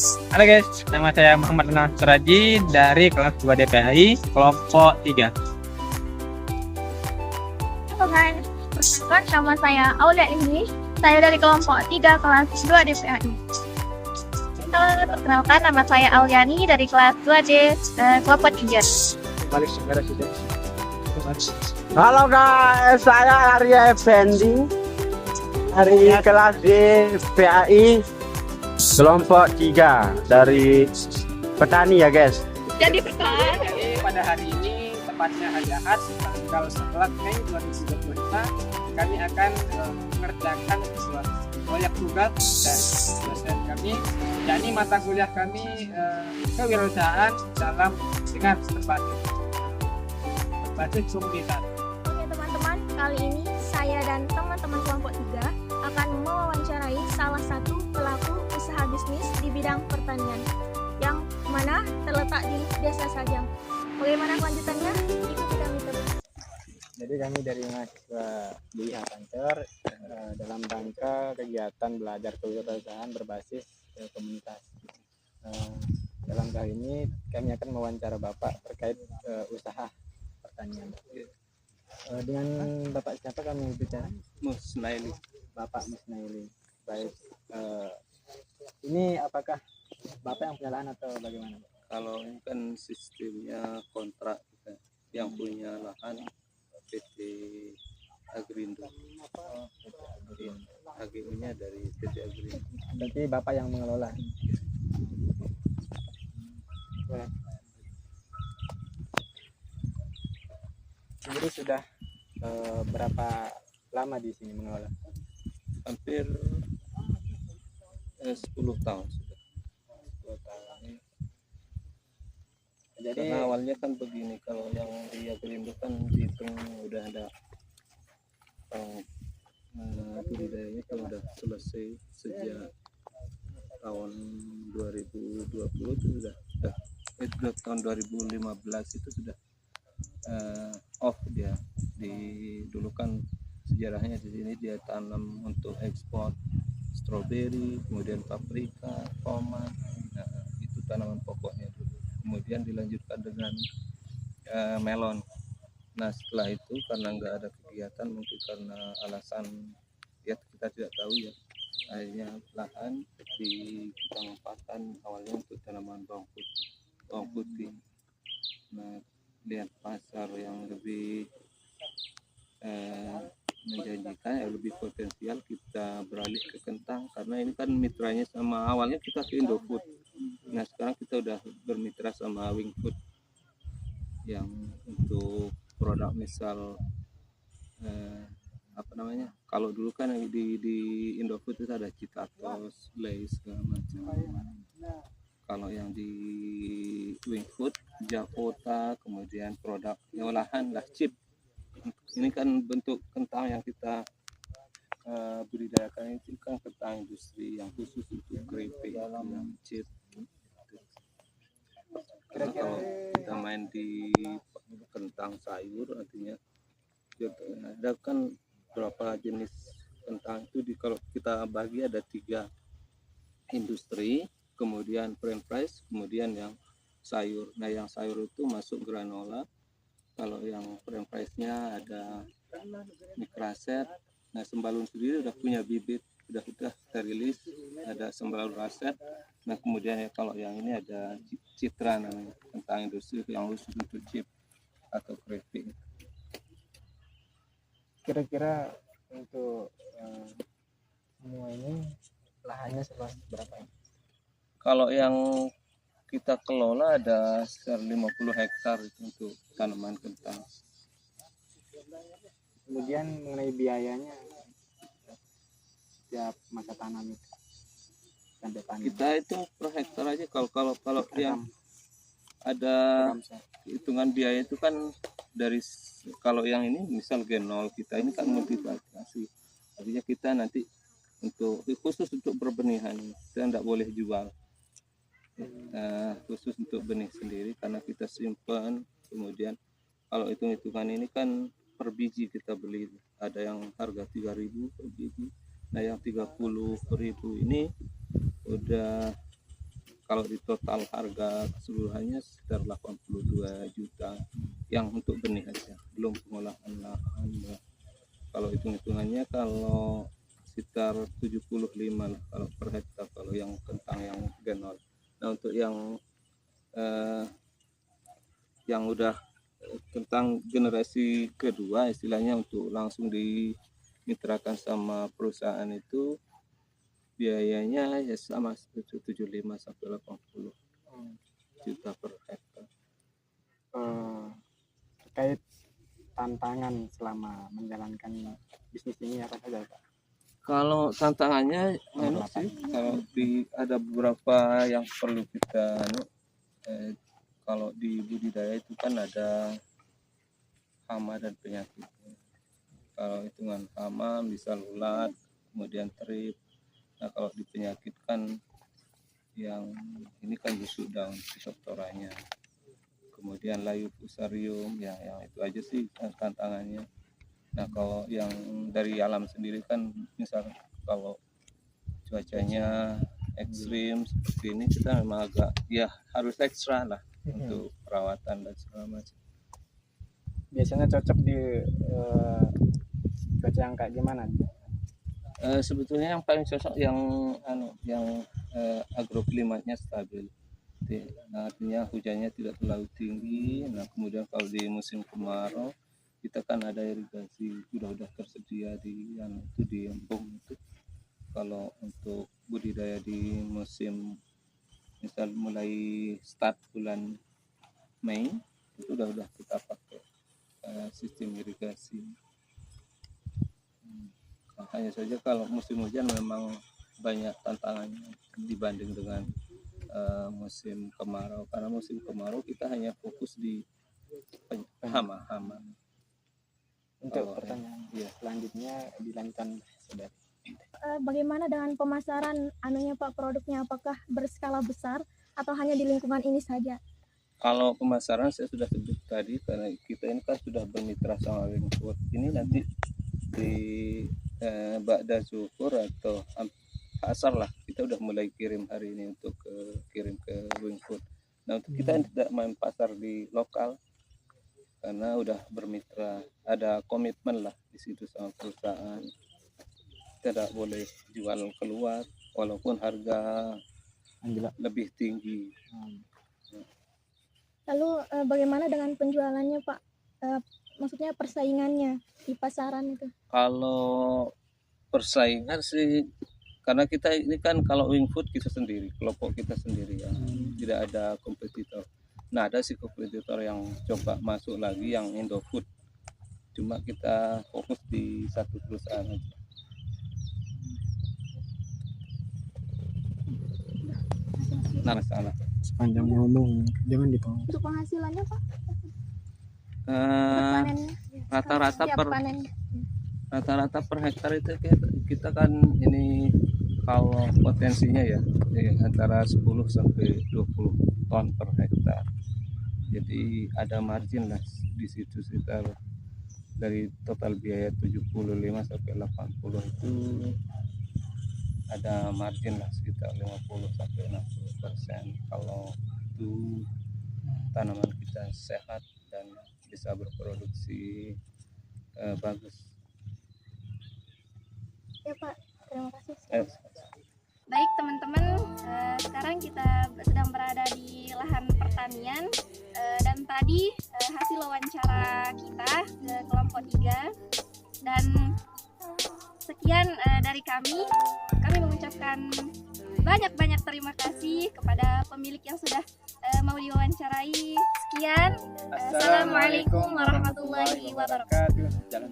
Halo guys, nama saya Muhammad Renal Suraji dari kelas 2 DPAI kelompok 3. Halo guys, perkenalkan nama saya Aulia Indi. Saya dari kelompok 3 kelas 2 DPAI. Halo, perkenalkan nama saya Auliani dari kelas 2D kelompok 3. Halo guys, saya Arya Effendi dari kelas D PAI kelompok 3 dari petani ya guys. Jadi perkenalkan. Jadi pada hari ini, tepatnya hari Ahad, tanggal 11 Mei 2025, kami akan mengerjakan sebuah proyek tugas dan dosen kami, yakni mata kuliah kami kewirausahaan dalam dengan berbasis komunitas. Oke teman-teman, kali ini saya dan teman-teman kelompok 3 akan mewawancarai salah satu pelaku usaha bisnis di bidang pertanian yang mana terletak di Desa Sajang. Bagaimana kelanjutannya? Ikuti kami terus. Jadi kami dari mahasiswa di Akancer dalam rangka kegiatan belajar kewirausahaan berbasis komunitas. Dalam kali ini kami akan mewawancara Bapak terkait usaha pertanian. Dengan Bapak siapa kami bicara? Musnaili. Bapak Musnaili. Baik. Ini apakah Bapak yang punya lahan atau bagaimana? Kalau ini kan sistemnya kontrak kita yang punya lahan PT Agrindo. HGU-nya dari PT Agrindo. Berarti Bapak yang mengelola. Jadi sudah berapa lama di sini mengelola? Hampir 10 tahun sudah. 10 tahun. Jadi Karena awalnya kan begini, kalau yang di Agrindo kan dihitung udah ada budidayanya kan udah selesai sejak tahun 2020 itu sudah tahun 2015 itu sudah off dia. Dulu kan sejarahnya di sini dia tanam untuk ekspor stroberi, kemudian paprika, tomat, itu tanaman pokoknya dulu. Kemudian dilanjutkan dengan melon. Nah setelah itu karena nggak ada kegiatan, mungkin karena alasan ya kita tidak tahu ya, akhirnya lahan kita manfaatkan awalnya untuk tanaman bawang putih. Nah lihat pasar yang lebih menjanjikan, yang lebih potensial, kita beralih ke kentang karena ini kan mitranya sama, awalnya kita ke Indofood. Nah sekarang kita udah bermitra sama Wingfood yang untuk produk misal kalau dulu kan di Indofood itu ada Citatos, Lays segala macam. Kalau yang di Wingfood, Javota, kemudian produk olahan lah, chip. Ini kan bentuk kentang yang kita budidayakan, itu kan kentang industri yang khusus untuk keripik dalam chip. Karena kalau kita main di kentang sayur, artinya ada kan berapa jenis kentang itu, kalau kita bagi ada 3 industri, kemudian french fries, kemudian yang sayur. Nah yang sayur itu masuk granola. Kalau yang french fries-nya ada mikraset. Nah sembalun sendiri udah punya bibit, udah terilis, ada sembalun raset. Nah kemudian ya kalau yang ini ada Citra namanya, kentang industri yang khusus untuk chip atau keripik. kira-kira untuk semua ini lahannya seluas berapa ini? Kalau yang kita kelola ada sekitar 50 hektar untuk tanaman kentang. Kemudian mengenai biayanya setiap masa tanam itu sampai panen. Kita itu per hektar aja. Kalau yang ada hitungan biaya itu kan dari, kalau yang ini misal genol, kita ini kan multiplikasi, artinya kita nanti untuk khusus untuk berbenihan kita tidak boleh jual, khusus untuk benih sendiri karena kita simpan. Kemudian kalau hitungan ini kan per biji kita beli, ada yang harga 3.000 per biji. Nah yang 30.000 ini udah kalau di total harga keseluruhannya sekitar 82 juta yang untuk benih aja, belum pengolahan lahan. Kalau hitung-hitungannya kalau sekitar 75 lah kalau per hektar kalau yang kentang yang genol. Nah untuk yang udah tentang generasi kedua istilahnya untuk langsung dimitrakan sama perusahaan itu biayanya ya sama 75 sampai 80 juta per hektar. Terkait tantangan selama menjalankan bisnis ini apa saja Pak? Kalau tantangannya sih kalau ada beberapa yang perlu kita kalau di budidaya itu kan ada hama dan penyakit. Kalau hitungan hama misal ulat, kemudian terip. Nah kalau di penyakit kan yang ini kan busuk daun Phytophthoranya, kemudian layu fusarium, ya yang itu aja sih tantangannya. Nah kalau yang dari alam sendiri kan misal kalau cuacanya ekstrim seperti ini kita memang agak ya harus ekstra lah untuk perawatan dan segala macam. Biasanya cocok di cuaca yang kayak gimana? Sebetulnya yang paling cocok yang agroklimatnya stabil. Nah, artinya hujannya tidak terlalu tinggi. Nah kemudian kalau di musim kemarau kita kan ada irigasi udah tersedia di embung itu. Kalau untuk budidaya di musim misal mulai start bulan Mei itu udah kita pakai sistem irigasi. Hanya saja kalau musim hujan memang banyak tantangannya dibanding dengan musim kemarau, karena musim kemarau kita hanya fokus di hama. Untuk pertanyaan selanjutnya dilanjutkan saudara. Bagaimana dengan pemasaran Pak produknya, apakah berskala besar atau hanya di lingkungan ini saja? Kalau pemasaran saya sudah sebut tadi, karena kita ini kan sudah bermitra sama Wingfood. Ini nanti di Ba'da Zuhur atau asar lah kita udah mulai kirim hari ini untuk kirim ke Wingfood. Nah untuk kita tidak main pasar di lokal karena udah bermitra, ada komitmen lah di situ sama perusahaan. Kita tidak boleh jual keluar walaupun harga lebih tinggi. Lalu bagaimana dengan penjualannya Pak? Maksudnya persaingannya di pasaran itu? Kalau persaingan sih, karena kita ini kan kalau Wingfood kita sendiri, kelompok kita sendiri ya, tidak ada kompetitor. Nah ada sih kompetitor yang coba masuk lagi yang Indofood, cuma kita fokus di satu perusahaan aja. Nah masalah. Sepanjang ngomong jangan dipotong. Untuk penghasilannya Pak? Rata-rata per hektar itu kita kan ini kalau potensinya ya antara 10 sampai 20 ton per hektar. Jadi ada margin lah di situ sekitar dari total biaya 75 sampai 80 itu ada margin lah sekitar 50 sampai 60% kalau itu tanaman kita sehat dan bisa berproduksi bagus. Ya Pak, terima kasih. Baik teman-teman, sekarang kita sedang berada di lahan pertanian dan tadi hasil wawancara kita ke kelompok 3 dan sekian dari kami mengucapkan banyak terima kasih kepada pemilik yang sudah mau diwawancarai. Sekian, assalamualaikum warahmatullahi wabarakatuh. Jalan.